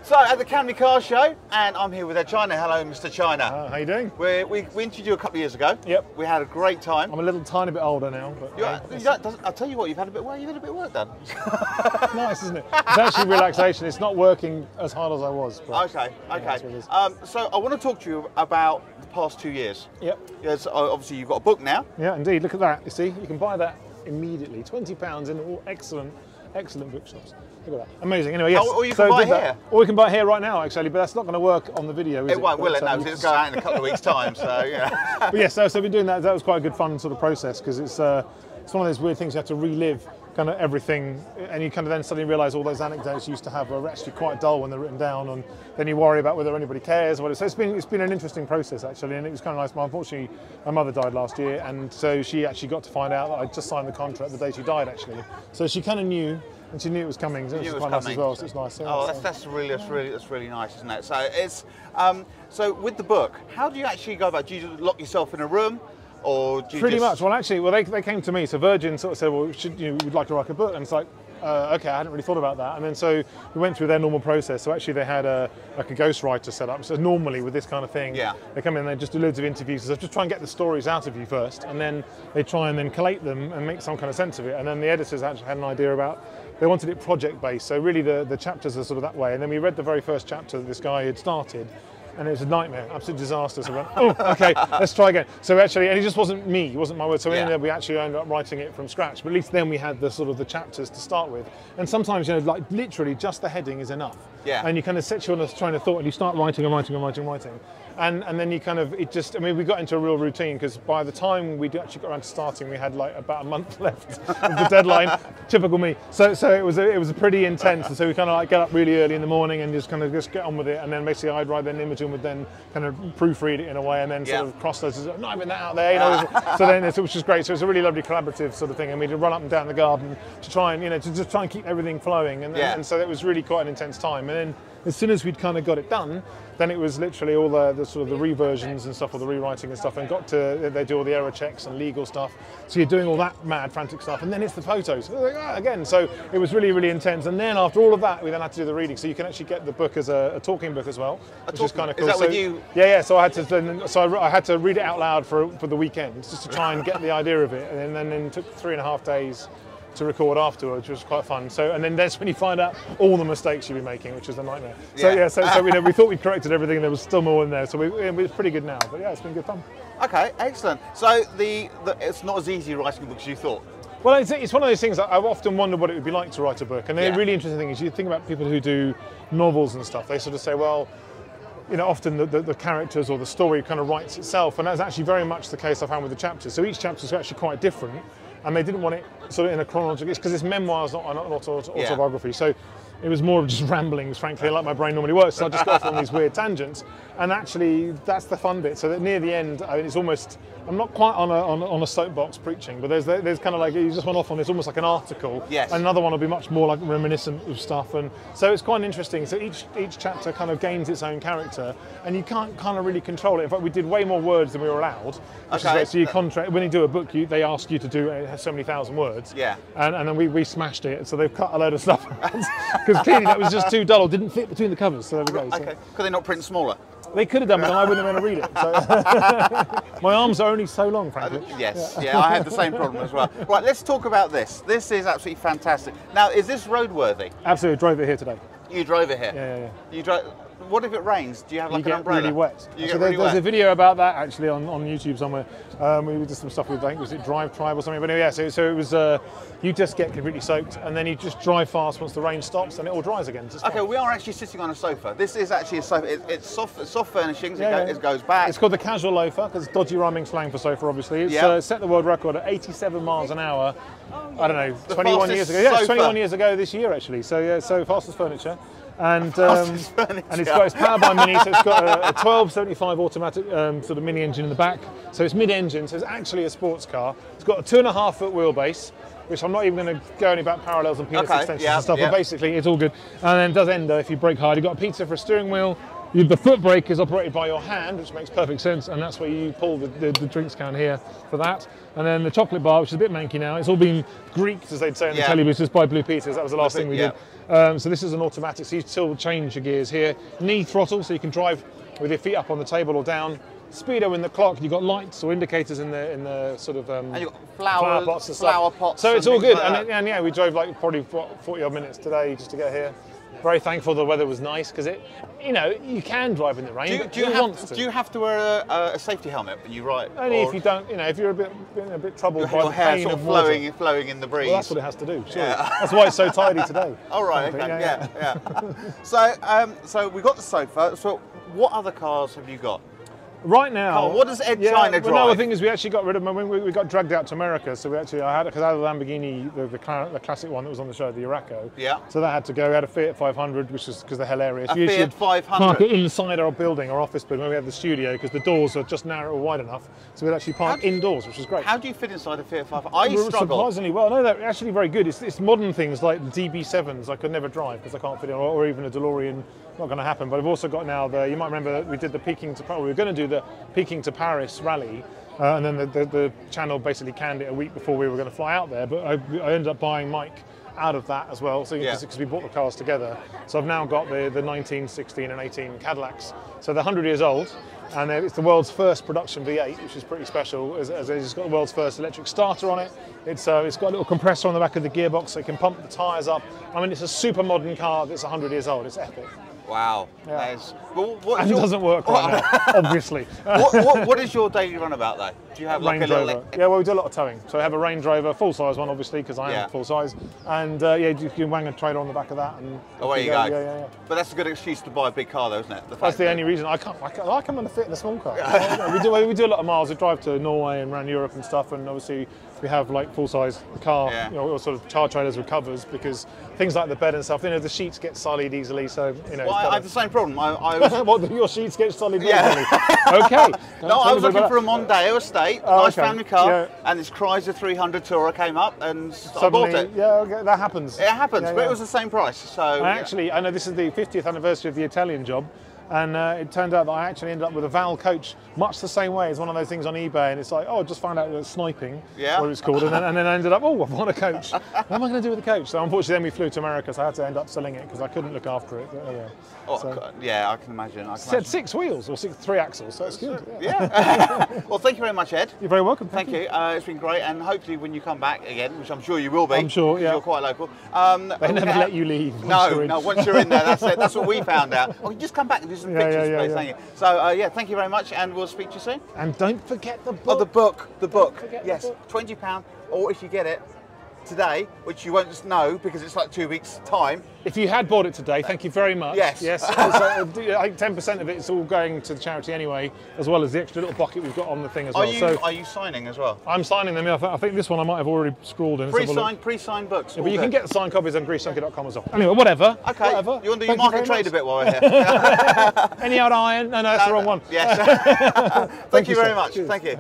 So, at the Camberley Car Show, and I'm here with Edd China. Hello, Mr. China. How you doing? We interviewed you a couple of years ago. Yep. We had a great time. I'm a little tiny bit older now, but I'll tell you what, you've had a bit of work done. nice, isn't it? It's actually relaxation. It's not working as hard as I was. But, Okay. yeah, So I want to talk to you about the past 2 years. Yep. Yes, obviously you've got a book now. Yeah, indeed. Look at that. You see, you can buy that immediately. £20 in all excellent bookshops. Look at that. Amazing. Anyway, yes. Or you can buy it here. Or we can buy it here right now, actually, but that's not going to work on the video, is it? It won't, will it? No, because it'll go out in a couple of weeks' time, so yeah. But yes, so we've been doing that. That was quite a good fun sort of process, because it's one of those weird things you have to relive kind of everything, and you kind of then suddenly realise all those anecdotes you used to have are actually quite dull when they're written down, and then you worry about whether anybody cares or whatever. So it's been an interesting process, actually, and it was kind of nice. Unfortunately, my mother died last year, and so she actually got to find out that I just signed the contract the day she died, actually. So she kind of knew. And she knew it was coming, so it was quite nice as well. So it's nice. Yeah, oh, that's really nice, isn't it? So it's so with the book, how do you actually go about? Do you lock yourself in a room, or do you pretty much? Well, actually, they came to me. So Virgin sort of said, "Well, we'd like to write a book," and it's like, okay, I hadn't really thought about that. And then so we went through their normal process. So actually, they had a ghostwriter set up. So normally with this kind of thing, they come in and they just do loads of interviews. So just try and get the stories out of you first, and then they try and then collate them and make some kind of sense of it. And then the editors actually had an idea about. They wanted it project-based, so really the chapters are sort of that way. And then we read the very first chapter that this guy had started, and it was a nightmare, absolute disaster. So I went, oh, okay, let's try again. So actually, and it just wasn't me, it wasn't my word. So in there, we actually ended up writing it from scratch. But at least then we had the sort of the chapters to start with. And sometimes, like literally just the heading is enough. Yeah. And you kind of set you on a train of thought, and you start writing and writing and writing and writing. And then you kind of, I mean, we got into a real routine, because by the time we actually got around to starting, we had like about a month left of the deadline. Typical me. So it was pretty intense. And so we kind of like get up really early in the morning and just get on with it. And then basically I'd write, then Imogen would then kind of proofread it in a way, and then sort of cross those, not even that out there, you know. So then it was just great. So it was a really lovely collaborative sort of thing. And we'd run up and down the garden to try and, to just try and keep everything flowing. And so it was really quite an intense time. And then as soon as we'd kind of got it done, then it was literally all the sort of the reversions and stuff, or the rewriting and stuff, and they do all the error checks and legal stuff. So you're doing all that mad, frantic stuff, and then it's the photos again. So it was really, really intense. And then after all of that, we then had to do the reading. So you can actually get the book as a talking book as well, which is kind of cool. Is that with you? Yeah. So I had to read it out loud for the weekend, just to try and get the idea of it, and then it took 3.5 days to record afterwards, which was quite fun. So, and then that's when you find out all the mistakes you'll be making, which is a nightmare. So we thought we corrected everything, and there was still more in there. So it was pretty good now. But yeah, it's been good fun. Okay, excellent. So it's not as easy writing a book as you thought. Well, it's one of those things that I've often wondered what it would be like to write a book. And the really interesting thing is, you think about people who do novels and stuff. They sort of say, well, often the characters or the story kind of writes itself, and that's actually very much the case I found with the chapters. So each chapter is actually quite different. And they didn't want it sort of in a chronological, because it's memoirs, not autobiography. So it was more of just ramblings, frankly, like my brain normally works. So I just got off on these weird tangents. And actually, that's the fun bit. So that near the end, I mean, it's almost, I'm not quite on a soapbox preaching, but there's kind of like, you just went off on this almost like an article. Yes. And another one will be much more like reminiscent of stuff. And so it's quite interesting. So each chapter kind of gains its own character, and you can't kind of really control it. In fact, we did way more words than we were allowed. So you when you do a book, they ask you to do so many thousand words. Yeah. And then we smashed it. So they've cut a load of stuff because clearly that was just too dull, or didn't fit between the covers. So there we go. Okay. Could they not print smaller? They could have done, but I wouldn't have been able to read it. So. My arms are only so long, frankly. Yes, I had the same problem as well. Right, let's talk about this. This is absolutely fantastic. Now, is this roadworthy? Absolutely, drove it here today. You drove it here? Yeah. You drove. What if it rains? Do you have like an umbrella? Really wet. There's a video about that actually on YouTube somewhere. We did some stuff with, I think, was it Drive Tribe or something? But anyway, so it was, you just get completely soaked, and then you just drive fast once the rain stops, and it all dries again. Okay, we are actually sitting on a sofa. This is actually a sofa. It's soft furnishings. It goes back. It's called the casual loafer, because it's dodgy rhyming slang for sofa, obviously. It's set the world record at 87 miles an hour. I don't know, 21 years ago. Yeah, 21 years ago this year actually. So yeah, so fastest furniture. And it's powered by Mini, so it's got a 1275 automatic sort of mini engine in the back. So it's mid-engine, so it's actually a sports car. It's got a 2.5-foot wheelbase, which I'm not even going to go any about parallels and penis extensions and stuff, but basically it's all good. And then it does ender if you brake hard. You've got a pizza for a steering wheel, The foot brake is operated by your hand, which makes perfect sense, and that's where you pull the drinks can here for that. And then the chocolate bar, which is a bit manky now, it's all been Greeked, as they'd say in the telly, which is by Blue Peters. That was the last thing we did. So this is an automatic, so you still change your gears here. Knee throttle, so you can drive with your feet up on the table or down. Speedo in the clock, you've got lights or indicators in the sort of and you've got flower pots and flower stuff. Pots. So it's all good. Like and yeah, we drove like probably 40 odd minutes today just to get here. Very thankful the weather was nice because you can drive in the rain. Do you have to wear a safety helmet when you ride? Only if you don't, if you're a bit troubled by your the hair pain sort of of flowing in the breeze. Well, that's what it has to do. Sure. Yeah. That's why it's so tidy today. All right. Okay. Yeah. So we got the sofa. So what other cars have you got? Right now, what does Edd China drive? Well, no, the thing is, we actually got rid of when we got dragged out to America. So because I had a Lamborghini, the classic one that was on the show, the Urraco. Yeah. So that had to go. We had a Fiat 500, which is because they're hilarious. A Fiat 500. Park it inside our building, our office building, where we had the studio, because the doors are just narrow or wide enough. So we'd actually park indoors, which was great. How do you fit inside a Fiat 500? I struggle. Surprisingly well. No, they're actually very good. It's modern things like the DB7s I could never drive because I can't fit in, or even a DeLorean. Not going to happen. But I've also got now you might remember we did the Peking to Paris. We were going to do the Peking to Paris rally, and then the channel basically canned it a week before we were going to fly out there. But I ended up buying Mike out of that as well, so because we bought the cars together. So I've now got the 19, 16 and 18 Cadillacs. So they're 100 years old, and it's the world's first production V8, which is pretty special, as it's got the world's first electric starter on it. It's got a little compressor on the back of the gearbox so it can pump the tyres up. I mean, it's a super modern car that's 100 years old. It's epic. Wow. Yeah. It doesn't work right now, obviously. What is your daily runabout though? Do you have like Range Rover? Yeah, well, we do a lot of towing. So I have a Range Rover, full-size one, obviously, because I am full-size. And you can wang a trailer on the back of that. And away you go. Yeah. But that's a good excuse to buy a big car though, isn't it? That's the only reason. I come on a fit in a small car. we do a lot of miles. We drive to Norway and around Europe and stuff, and obviously we have like full-size car, or sort of car trailers with covers, because things like the bed and stuff, the sheets get sullied easily. So well, I have the same problem. What, your sheets get sullied easily? Okay. No, I was looking for a Mondeo estate, a nice family car, and this Chrysler 300 Tourer came up, and suddenly, I bought it. Yeah, okay, that happens. It happens, but it was the same price. So actually, I know this is the 50th anniversary of the Italian job. And it turned out that I actually ended up with a Val coach, much the same way as one of those things on eBay, and it's like, just find out it's sniping, what it's called, and then I ended up, I want a coach. What am I going to do with the coach? So unfortunately, then we flew to America, so I had to end up selling it because I couldn't look after it. But, yeah, I can imagine. It said 6 wheels or 3 axles, so it's good. Yeah. Well, thank you very much, Ed. You're very welcome. Thank you. It's been great, and hopefully when you come back again, which I'm sure you will be. I'm sure, yeah. You're quite local. They never let you leave. No, once you're in there, that's it. That's what we found out. Oh, you just come back and do some pictures, please. Thank you. So thank you very much, and we'll speak to you soon. And don't forget the book. Oh, the book. Yes, the book. £20, or if you get it today, which you won't just know because it's like 2 weeks' time. If you had bought it today, thank you very much. Yes. I think 10% of it is all going to the charity anyway, as well as the extra little pocket we've got on the thing as well. Are you signing as well? I'm signing them. I think this one I might have already scrawled in. Pre-signed books. Yeah, but you can get signed copies on greasedonkey.com as well. Anyway, whatever. Okay. Whatever. You want to do your market trade a bit while we're here? Any old iron? No, that's the wrong one. Yes. Thank you very much. Cheers. Thank you.